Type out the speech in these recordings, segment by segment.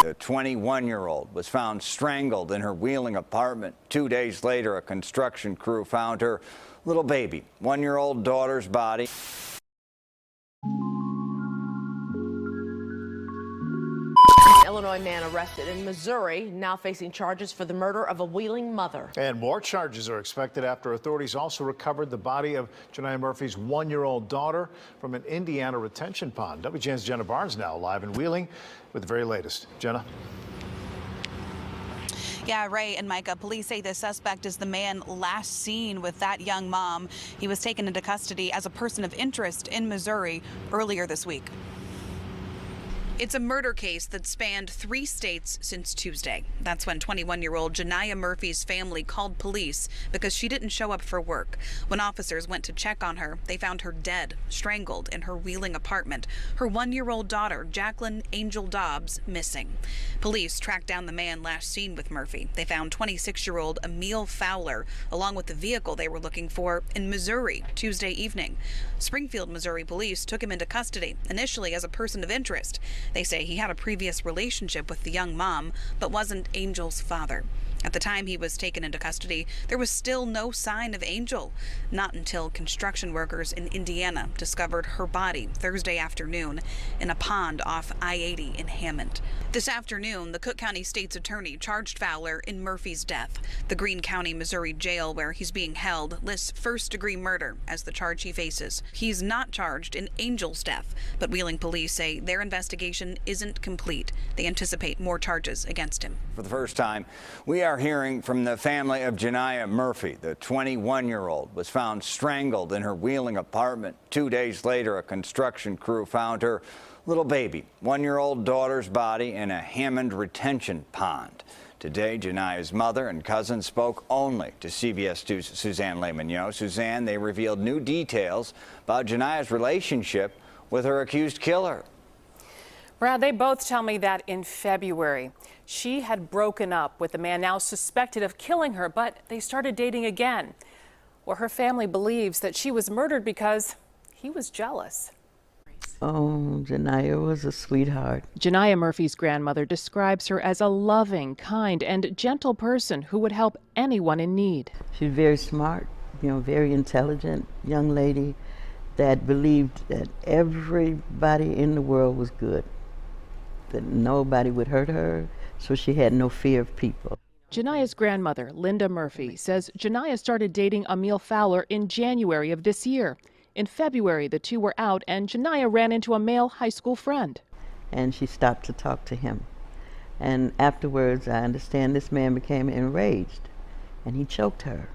The 21-year-old was found strangled in her Wheeling apartment. 2 days later, a construction crew found her little baby, 1-year-old daughter's body. Illinois man arrested in Missouri, now facing charges for the murder of a Wheeling mother. And more charges are expected after authorities also recovered the body of Janiah Murphy's 1-year-old daughter from an Indiana retention pond. WGN's Jenna Barnes now live in Wheeling with the very latest. Jenna. Yeah, Ray and Micah, police say the suspect is the man last seen with that young mom. He was taken into custody as a person of interest in Missouri earlier this week. It's a murder case that spanned 3 states since Tuesday. That's when 21-year-old Janiah Murphy's family called police because she didn't show up for work. When officers went to check on her, they found her dead, strangled in her Wheeling apartment. Her 1-year-old daughter, Jacqueline Angel Dobbs, missing. Police tracked down the man last seen with Murphy. They found 26-year-old Emil Fowler, along with the vehicle they were looking for, in Missouri Tuesday evening. Springfield, Missouri police took him into custody, initially as a person of interest. They say he had a previous relationship with the young mom, but wasn't Angel's father. At the time he was taken into custody, there was still no sign of Angel. Not until construction workers in Indiana discovered her body Thursday afternoon in a pond off I-80 in Hammond. This afternoon, the Cook County State's attorney charged Fowler in Murphy's death. The Greene County, Missouri jail where he's being held lists first-degree murder as the charge he faces. He's not charged in Angel's death, but Wheeling police say their investigation isn't complete. They anticipate more charges against him. For the first time, we are hearing from the family of Janiah Murphy. The 21-year-old was found strangled in her Wheeling apartment. 2 days later, a construction crew found her little baby, 1-year-old daughter's body in a Hammond retention pond. Today, Janiah's mother and cousin spoke only to CBS 2's Suzanne Lemonnier. Suzanne, they revealed new details about Janiah's relationship with her accused killer. Brad, they both tell me that in February, she had broken up with the man now suspected of killing her, but they started dating again. Well, her family believes that she was murdered because he was jealous. Oh, Janiah was a sweetheart. Janiah Murphy's grandmother describes her as a loving, kind, and gentle person who would help anyone in need. She's very smart, very intelligent young lady that believed that everybody in the world was good, that nobody would hurt her, so she had no fear of people. Janiah's grandmother, Linda Murphy, says Janiah started dating Emil Fowler in January of this year. In February, the two were out, and Janiah ran into a male high school friend. And she stopped to talk to him. And afterwards, I understand this man became enraged, and he choked her.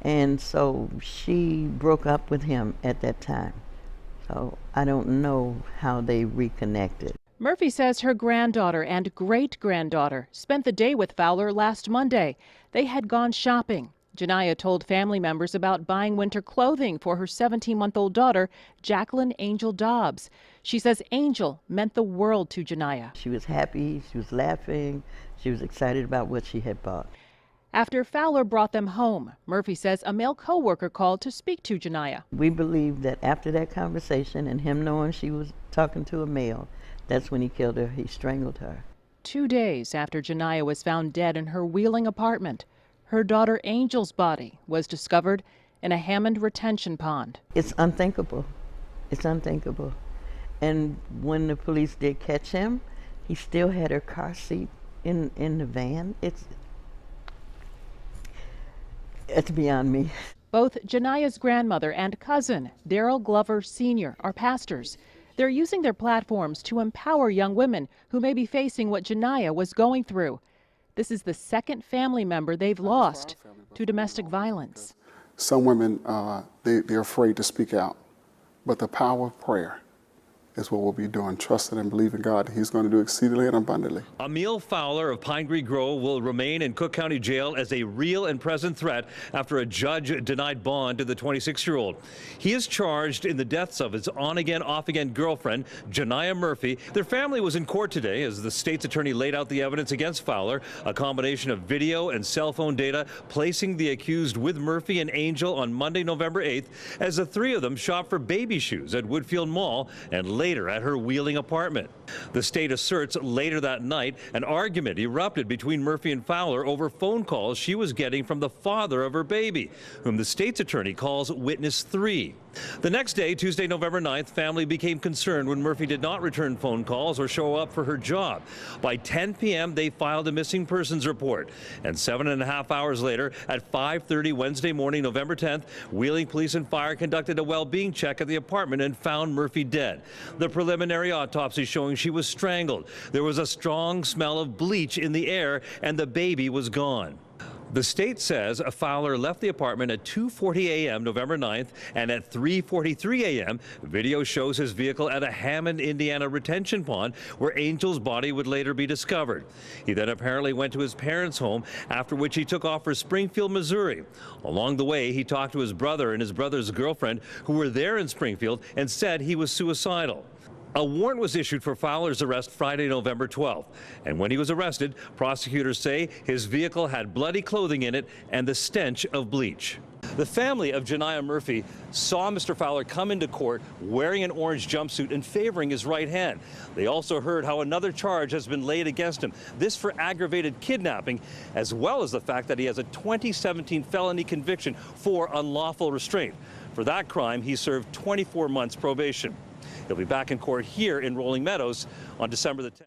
And so she broke up with him at that time. So I don't know how they reconnected. Murphy says her granddaughter and great-granddaughter spent the day with Fowler last Monday. They had gone shopping. Janiah told family members about buying winter clothing for her 17-month-old daughter, Jacqueline Angel Dobbs. She says Angel meant the world to Janiah. She was happy, she was laughing, she was excited about what she had bought. After Fowler brought them home, Murphy says a male co-worker called to speak to Janiah. We believe that after that conversation and him knowing she was talking to a male, that's when he killed her. He strangled her. 2 days after Janiah was found dead in her Wheeling apartment, her daughter Angel's body was discovered in a Hammond retention pond. It's unthinkable. It's unthinkable. And when the police did catch him, he still had her car seat in the van. It's beyond me. Both Janiah's grandmother and cousin, Daryl Glover Sr., are pastors. They're using their platforms to empower young women who may be facing what Janiah was going through. This is the second family member they've lost to domestic violence. Some women, they're afraid to speak out, but the power of prayer is what we'll be doing, trusting and believing God that He's going to do exceedingly and abundantly. Emil Fowler of Pine Green Grove will remain in Cook County Jail as a real and present threat after a judge denied bond to the 26-year-old. He is charged in the deaths of his on-again, off-again girlfriend, Janiah Murphy. Their family was in court today as the state's attorney laid out the evidence against Fowler, a combination of video and cell phone data placing the accused with Murphy and Angel on Monday, November 8th, as the three of them shopped for baby shoes at Woodfield Mall and later later at her Wheeling apartment. The state asserts later that night an argument erupted between Murphy and Fowler over phone calls she was getting from the father of her baby, whom the state's attorney calls Witness 3. The next day, Tuesday, November 9th, family became concerned when Murphy did not return phone calls or show up for her job. By 10 p.m., they filed a missing persons report. And 7.5 hours later, at 5:30 Wednesday morning, November 10th, Wheeling Police and Fire conducted a well-being check at the apartment and found Murphy dead. The preliminary autopsy showing she was strangled. There was a strong smell of bleach in the air, and the baby was gone. The state says Fowler left the apartment at 2:40 a.m. November 9th, and at 3:43 a.m., video shows his vehicle at a Hammond, Indiana retention pond where Angel's body would later be discovered. He then apparently went to his parents' home, after which he took off for Springfield, Missouri. Along the way, he talked to his brother and his brother's girlfriend, who were there in Springfield, and said he was suicidal. A warrant was issued for Fowler's arrest Friday, November 12th. And when he was arrested, prosecutors say his vehicle had bloody clothing in it and the stench of bleach. The family of Janiah Murphy saw Mr. Fowler come into court wearing an orange jumpsuit and favoring his right hand. They also heard how another charge has been laid against him, this for aggravated kidnapping, as well as the fact that he has a 2017 felony conviction for unlawful restraint. For that crime, he served 24 months probation. He'll be back in court here in Rolling Meadows on December the 10th.